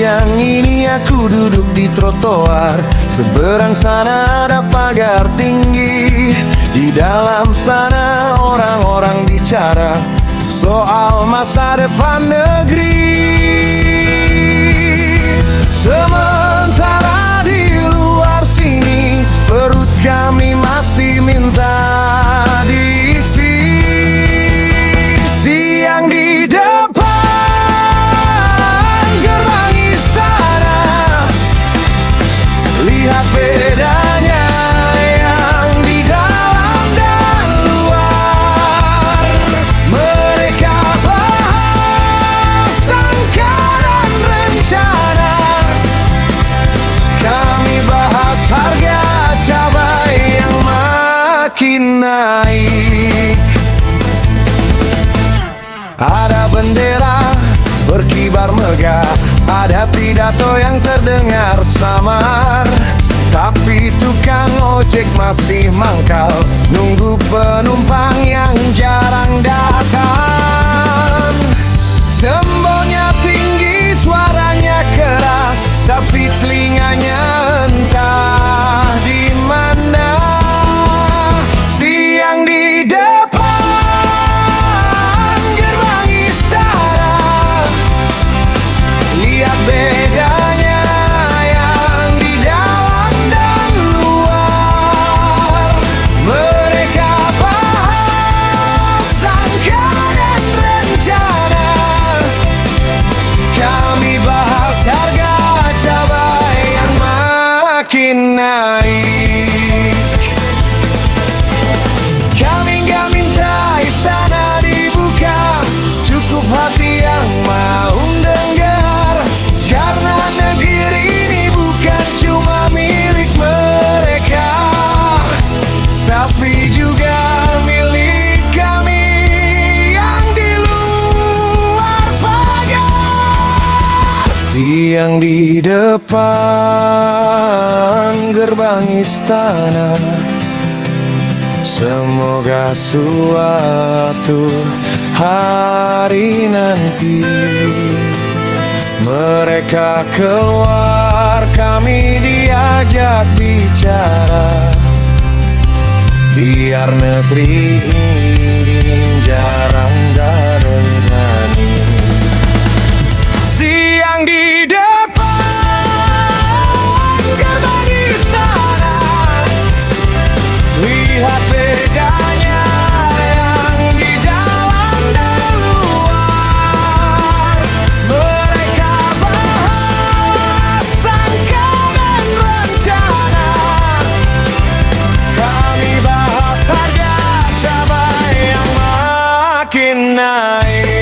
Siang ini aku duduk di trotoar, seberang sana ada pagar tinggi. Di dalam sana orang-orang bicara soal masa depan negeri. Sementara di luar sini perut kami masih minta diisi. Siang di depan gerbang istana, lihat bedanya yang di dalam dan luar. Mereka bahas angka dan rencana, kami bahas harga cabai yang makin naik. Ada bendera berkibar megah, ada pidato yang terdengar samar, tapi tukang ojek masih mangkal, nunggu penumpang yang jarang datang. Tembonya tinggi, suaranya keras, tapi telinganya entah di mana. Siang di depan gerbang istana, lihat bedanya yang di dalam dan luar. Mereka bahas angka dan rencana, kami bahas harga cabai yang makin naik. Kami gak minta istana dibuka, cukup hati yang mau dengar. Karena negeri ini bukan cuma milik mereka, tapi juga milik kami yang di luar pagar. Siang di depan gerbang istana, semoga suatu hari nanti mereka keluar, kami diajak bicara, biar negeri ini jarang berani. Siang di depan gerbang istana, lihat bedanya yang di dalam dan luar. Mereka bahas angka dan rencana, kami bahas harga cabai yang makin naik.